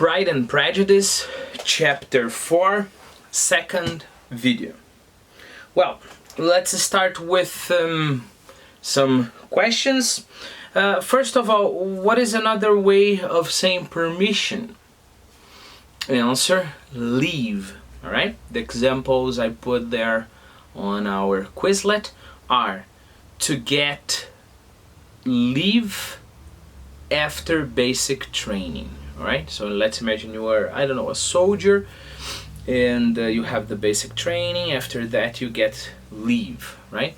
Pride and Prejudice, Chapter 4, second video. Well, let's start with some questions. First of all, what is another way of saying permission? Answer, leave. Alright? The examples I put there on our Quizlet are to get leave after basic training. Alright, so let's imagine you are, I don't know, a soldier, and you have the basic training. After that you get leave, right?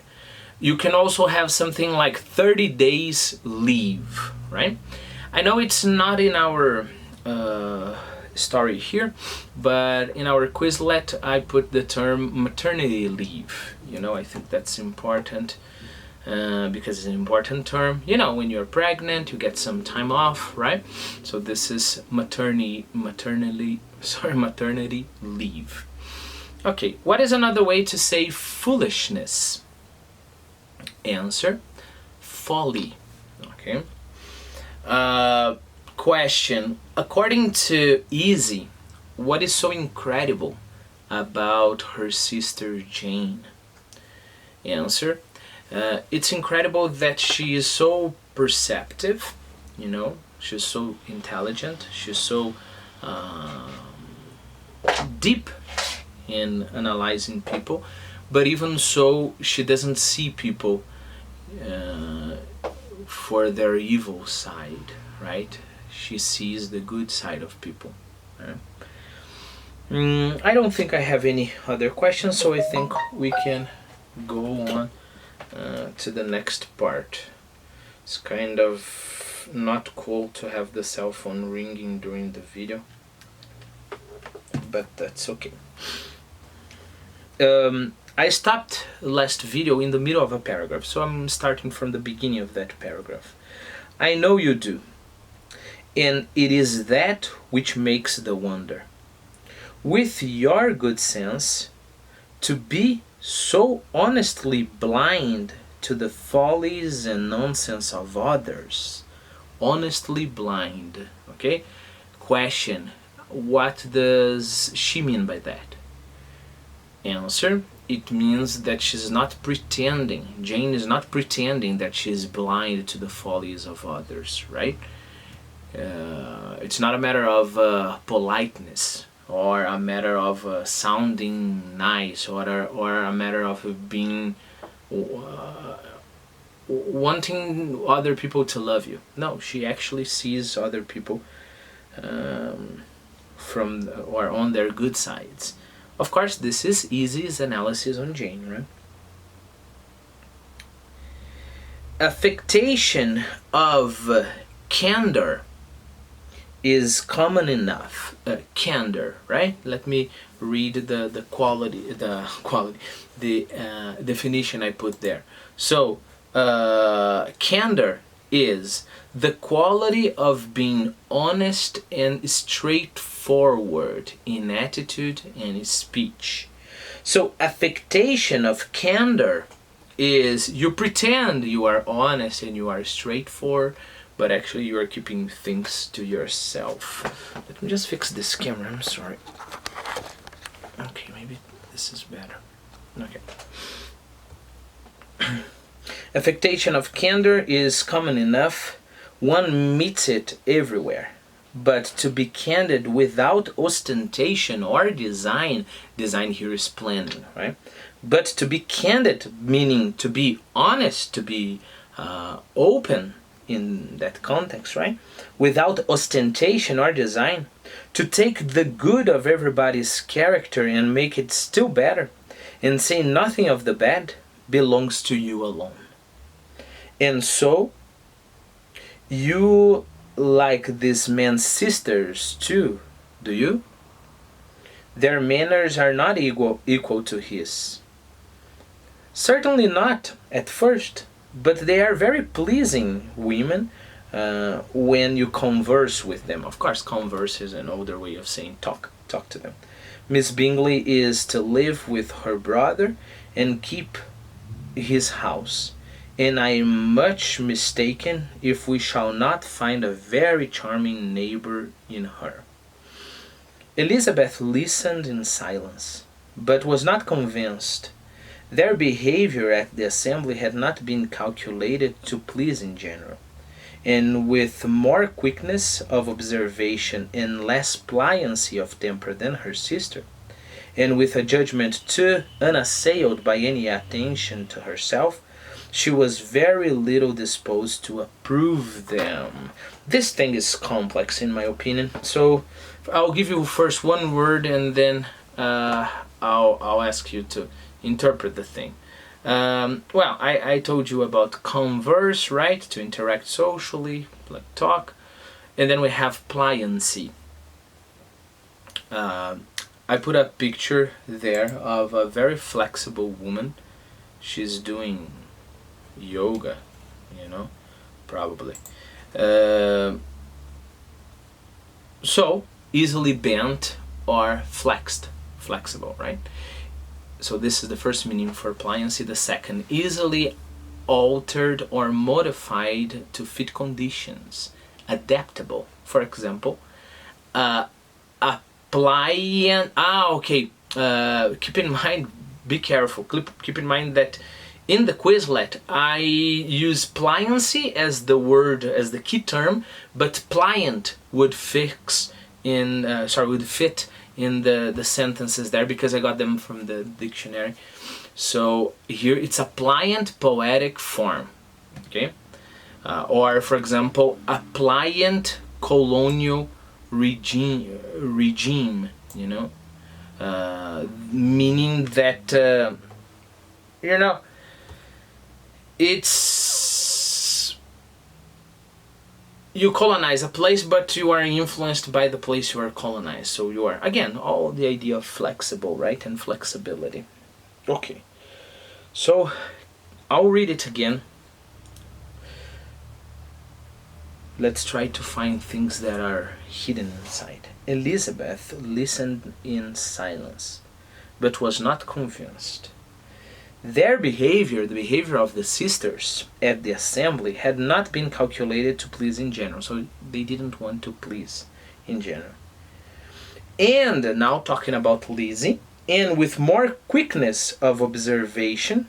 You can also have something like 30 days leave, right? I know it's not in our story here, but in our Quizlet I put the term maternity leave. You know, I think that's important. Because it's an important term. You know, when you're pregnant, you get some time off, right? So this is maternity leave. Okay, what is another way to say foolishness? Answer, folly. Okay. Question, according to Easy, what is so incredible about her sister Jane? Answer, it's incredible that she is so perceptive, you know, she's so intelligent, she's so deep in analyzing people, but even so, she doesn't see people for their evil side, right? She sees the good side of people. Right? I don't think I have any other questions, so I think we can go on to the next part. It's kind of not cool to have the cell phone ringing during the video, but that's okay. I stopped last video in the middle of a paragraph, so I'm starting from the beginning of that paragraph. I know you do, and it is that which makes the wonder. With your good sense, to be so honestly blind to the follies and nonsense of others. Honestly blind. Okay? Question, what does she mean by that? Answer, it means that she's not pretending. Jane is not pretending that she's blind to the follies of others, right? It's not a matter of politeness, or a matter of sounding nice, or a matter of being wanting other people to love you. No, she actually sees other people on their good sides. Of course, this is Easy's analysis on Jane, right? Affectation of candour is common enough. Candour, right? Let me read the definition I put there. So, candour is the quality of being honest and straightforward in attitude and speech. So, affectation of candour is you pretend you are honest and you are straightforward, but actually you are keeping things to yourself. Let me just fix this camera, I'm sorry. Okay, maybe this is better. Okay. Affectation of candour is common enough. One meets it everywhere. But to be candid without ostentation or design here is planning, right? But to be candid, meaning to be honest, to be open, in that context, right? Without ostentation or design, to take the good of everybody's character and make it still better, and say nothing of the bad, belongs to you alone. And so, you like this man's sisters too, do you? Their manners are not equal to his. Certainly not, at first. But they are very pleasing women when you converse with them. Of course, converse is an older way of saying talk to them. Miss Bingley is to live with her brother and keep his house. And I am much mistaken if we shall not find a very charming neighbour in her. Elizabeth listened in silence, but was not convinced. Their behaviour at the assembly had not been calculated to please in general, and with more quickness of observation and less pliancy of temper than her sister, and with a judgement too unassailed by any attention to herself, she was very little disposed to approve them. This thing is complex, in my opinion. So I'll give you first one word, and then I'll ask you to interpret the thing. Well, I told you about converse, right? To interact socially, like talk. And then we have pliancy. I put a picture there of a very flexible woman. She's doing yoga, probably. So, easily bent or flexible, right? So this is the first meaning for pliancy. The second, easily altered or modified to fit conditions. Adaptable. For example, keep in mind, be careful, keep in mind that in the Quizlet I use pliancy as the word, as the key term, but pliant would fit in the sentences there, because I got them from the dictionary. So here it's a pliant poetic form, okay? Or for example, a pliant colonial regime, meaning that it's, you colonize a place, but you are influenced by the place you are colonized. So you are, again, all the idea of flexible, right, and flexibility. Okay, so I'll read it again. Let's try to find things that are hidden inside. Elizabeth listened in silence, but was not convinced. Their behaviour, the behaviour of the sisters at the assembly, had not been calculated to please in general. So they didn't want to please in general. And now talking about Lizzie, and with more quickness of observation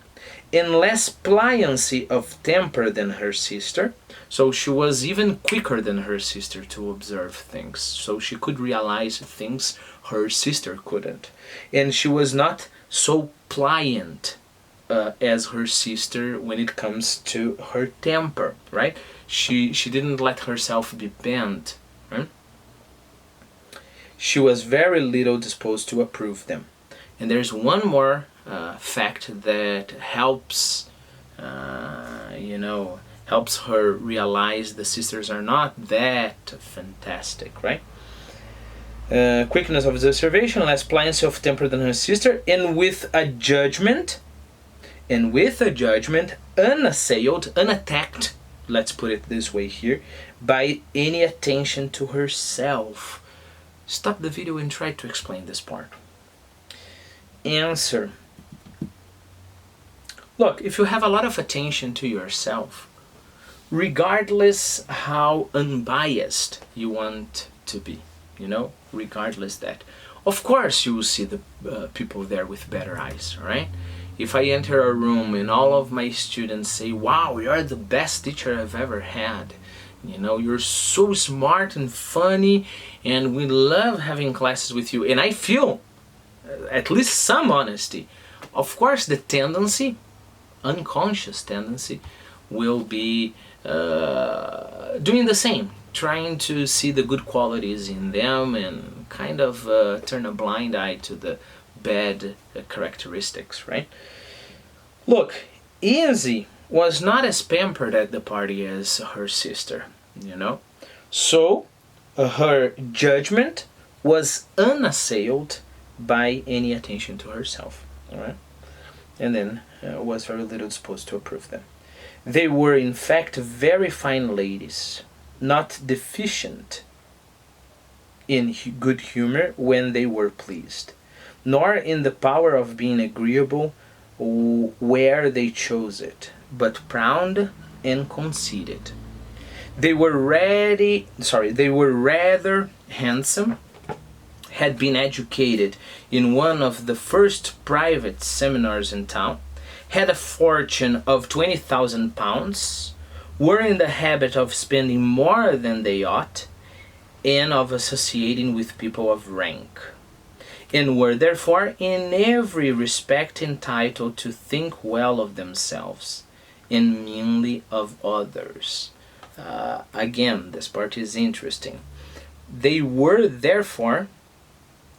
and less pliancy of temper than her sister. So she was even quicker than her sister to observe things. So she could realize things her sister couldn't. And she was not so pliant as her sister when it comes to her temper, right? She didn't let herself be bent, right? She was very little disposed to approve them. And there's one more fact that helps, helps her realize the sisters are not that fantastic, right? Quickness of observation, less pliancy of temper than her sister, and with a judgment, unassailed, unattacked, let's put it this way here, by any attention to herself. Stop the video and try to explain this part. Answer. Look, if you have a lot of attention to yourself, regardless how unbiased you want to be, regardless that, of course you will see the people there with better eyes, right? If I enter a room and all of my students say, wow, you're the best teacher I've ever had, you're so smart and funny, and we love having classes with you, and I feel at least some honesty, of course the tendency, unconscious tendency, will be doing the same, trying to see the good qualities in them and kind of turn a blind eye to the bad characteristics, right? Look, Izzy was not as pampered at the party as her sister, so her judgment was unassailed by any attention to herself, all right? And then was very little disposed to approve them. They were in fact very fine ladies, not deficient in good humour when they were pleased, nor in the power of being agreeable where they chose it, but proud and conceited. They were rather handsome, had been educated in one of the first private seminaries in town, had a fortune of £20,000, were in the habit of spending more than they ought, and of associating with people of rank, and were therefore in every respect entitled to think well of themselves, and meanly of others. Again, this part is interesting. They were therefore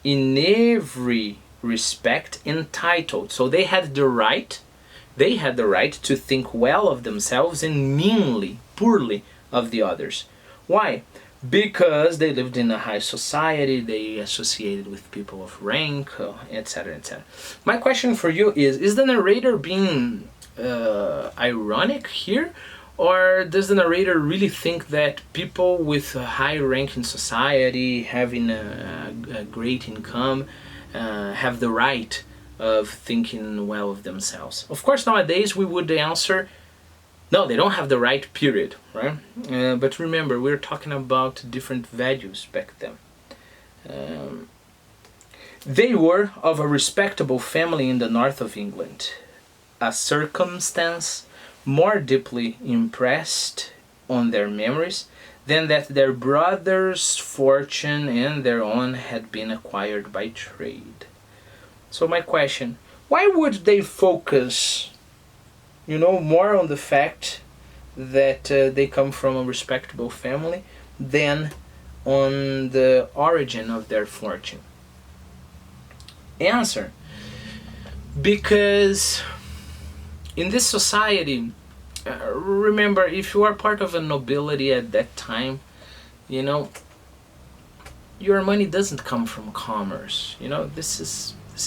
in every respect entitled, so they had the right to think well of themselves and meanly, poorly of the others. Why? Because they lived in a high society, they associated with people of rank, etc., etc. My question for you is the narrator being ironic here? Or does the narrator really think that people with a high rank in society, having a great income, have the right of thinking well of themselves? Of course, nowadays we would answer, no, they don't have the right, period, right? But remember, we're talking about different values back then. They were of a respectable family in the north of England, a circumstance more deeply impressed on their memories than that their brother's fortune and their own had been acquired by trade. So my question, why would they focus, more on the fact that they come from a respectable family than on the origin of their fortune? Answer, because in this society, remember, if you are part of a nobility at that time, your money doesn't come from commerce. This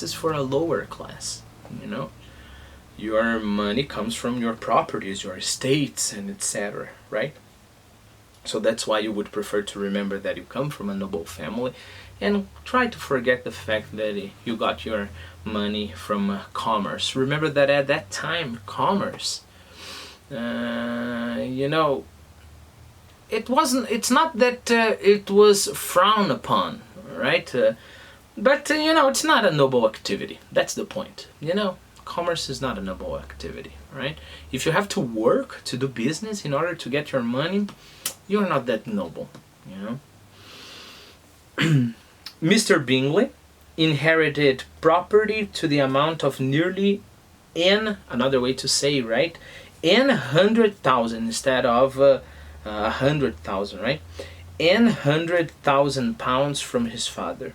is for a lower class. Your money comes from your properties, your estates, and etc. Right? So that's why you would prefer to remember that you come from a noble family, and try to forget the fact that you got your money from commerce. Remember that at that time, commerce, it's not that it was frowned upon, right? But it's not a noble activity. That's the point. Commerce is not a noble activity, right? If you have to work to do business in order to get your money, you're not that noble, Mr. Bingley inherited property to the amount of nearly another way to say, right, 100,000 instead of 100,000, right? 100,000 pounds from his father,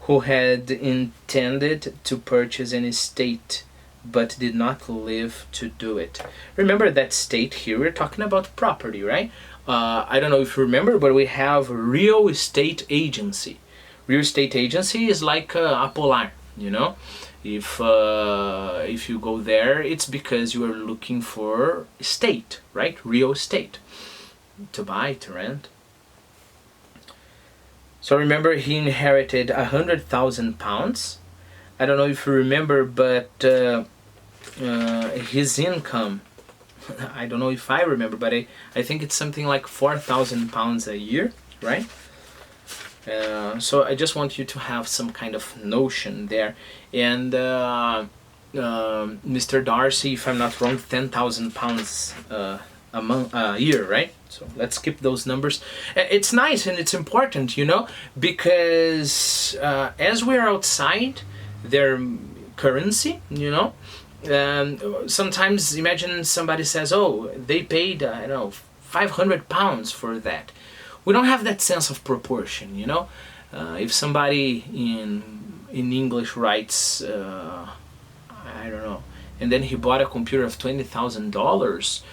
who had intended to purchase an estate but did not live to do it. Remember that estate here, we're talking about property, right? I don't know if you remember, but we have real estate agency. Real estate agency is like a Polar, If you go there, it's because you are looking for estate, right? Real estate. To buy, to rent. So remember, he inherited 100,000 pounds. I don't know if you remember, but his income, I don't know if I remember, but I think it's something like 4,000 pounds a year, right? So I just want you to have some kind of notion there. And Mr. Darcy, if I'm not wrong, 10,000 pounds a year, right? So let's keep those numbers. It's nice and it's important, because as we're outside their currency, sometimes imagine somebody says, oh, they paid, 500 pounds for that. We don't have that sense of proportion, If somebody in English writes, I don't know, and then he bought a computer of $20,000,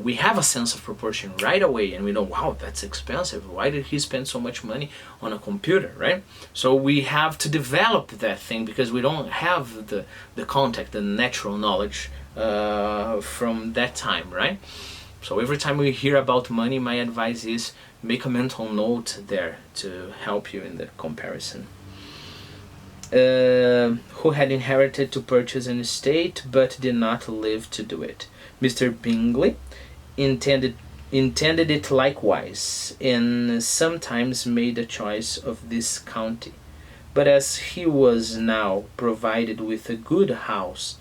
we have a sense of proportion right away, and we know, wow, that's expensive. Why did he spend so much money on a computer, right? So we have to develop that thing because we don't have the contact, the natural knowledge from that time, right? So every time we hear about money, my advice is make a mental note there to help you in the comparison. Who had inherited to purchase an estate but did not live to do it. Mr. Bingley intended it likewise, and sometimes made a choice of this county, But as he was now provided with a good house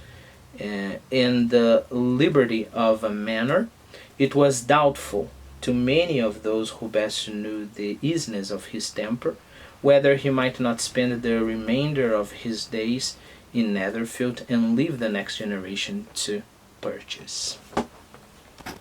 and the liberty of a manor, it was doubtful to many of those who best knew the easiness of his temper, whether he might not spend the remainder of his days in Netherfield and leave the next generation to purchase.